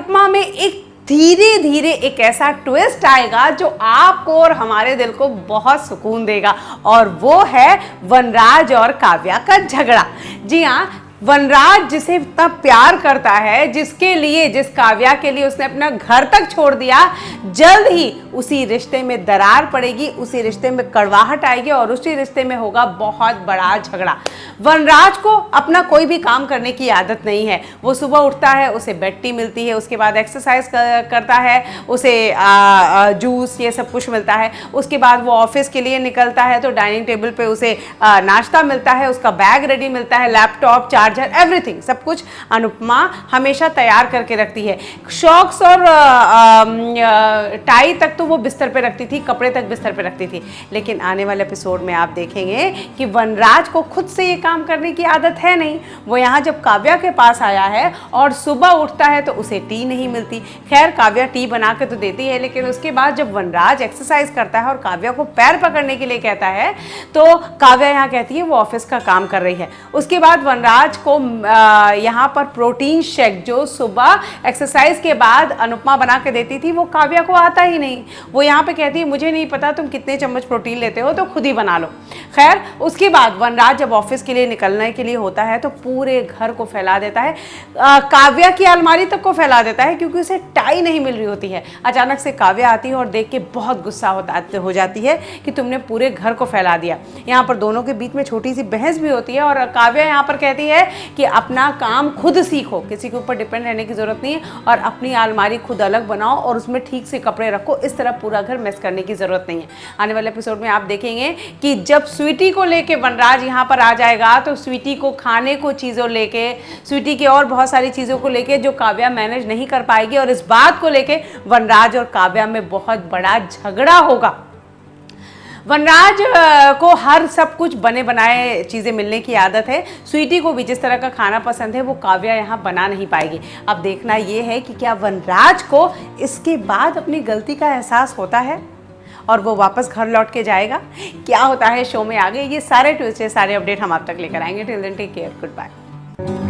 अनुपमा में एक धीरे धीरे एक ऐसा ट्विस्ट आएगा जो आपको और हमारे दिल को बहुत सुकून देगा, और वो है वनराज और काव्या का झगड़ा। जी हाँ, वनराज जिसे इतना प्यार करता है, जिस काव्या के लिए उसने अपना घर तक छोड़ दिया, जल्द ही उसी रिश्ते में दरार पड़ेगी, उसी रिश्ते में कड़वाहट आएगी और उसी रिश्ते में होगा बहुत बड़ा झगड़ा। वनराज को अपना कोई भी काम करने की आदत नहीं है। वो सुबह उठता है, उसे बेड टी मिलती है, उसके बाद एक्सरसाइज करता है, उसे जूस ये सब कुछ मिलता है, उसके बाद वो ऑफिस के लिए निकलता है तो डाइनिंग टेबल पे उसे नाश्ता मिलता है, उसका बैग रेडी मिलता है, लैपटॉप, चार्जर, एवरीथिंग, सब कुछ अनुपमा हमेशा तैयार करके रखती है। शॉक्स और टाई तक तो वो बिस्तर पे रखती थी, कपड़े तक बिस्तर पे रखती थी, लेकिन आने वाले एपिसोड में आप देखेंगे कि वनराज को खुद से ये काम करने की आदत है नहीं। वो यहाँ जब काव्या के पास आया है और सुबह उठता है तो उसे टी नहीं मिलती। खैर काव्या टी बना के तो देती है, लेकिन उसके बाद जब वनराज एक्सरसाइज करता है और काव्या को पैर पकड़ने के लिए कहता है तो काव्या यहाँ कहती है वो ऑफिस का काम कर रही है। उसके बाद वनराज को यहाँ पर प्रोटीन शेक जो सुबह एक्सरसाइज के बाद अनुपमा बना के देती थी वो काव्या को आता ही नहीं। वो यहाँ पे कहती है मुझे नहीं पता तुम कितने चम्मच प्रोटीन लेते हो, तो खुद ही बना लो। खैर उसके बाद वनराज जब ऑफिस के लिए निकलने के लिए होता है तो पूरे घर को फैला देता है, काव्या की अलमारी तक को फैला देता है, क्योंकि उसे टाई नहीं मिल रही होती है। अचानक से काव्या आती है और देख के बहुत गुस्सा हो जाती है कि तुमने पूरे घर को फैला दिया। यहाँ पर दोनों के बीच में छोटी सी बहस भी होती है और काव्या यहाँ पर कहती है कि अपना काम खुद सीखो, किसी के ऊपर डिपेंड रहने की जरूरत नहीं है, और अपनी अलमारी खुद अलग बनाओ और उसमें ठीक से कपड़े रखो, इस तरह पूरा घर मेस करने की जरूरत नहीं है। आने वाले एपिसोड में आप देखेंगे कि जब स्वीटी को लेके वनराज यहाँ पर आ जाएगा तो स्वीटी को खाने को चीज़ों लेके, स्वीटी की और बहुत सारी चीज़ों को लेके जो काव्या मैनेज नहीं कर पाएगी, और इस बात को लेके वनराज और काव्या में बहुत बड़ा झगड़ा होगा। वनराज को हर सब कुछ बने बनाए चीज़ें मिलने की आदत है। स्वीटी को भी जिस तरह का खाना पसंद है वो काव्या यहाँ बना नहीं पाएगी। अब देखना ये है कि क्या वनराज को इसके बाद अपनी गलती का एहसास होता है और वो वापस घर लौट के जाएगा। क्या होता है शो में आगे, ये सारे ट्विस्ट, सारे अपडेट हम आप तक लेकर आएंगे। Till then take care, good bye.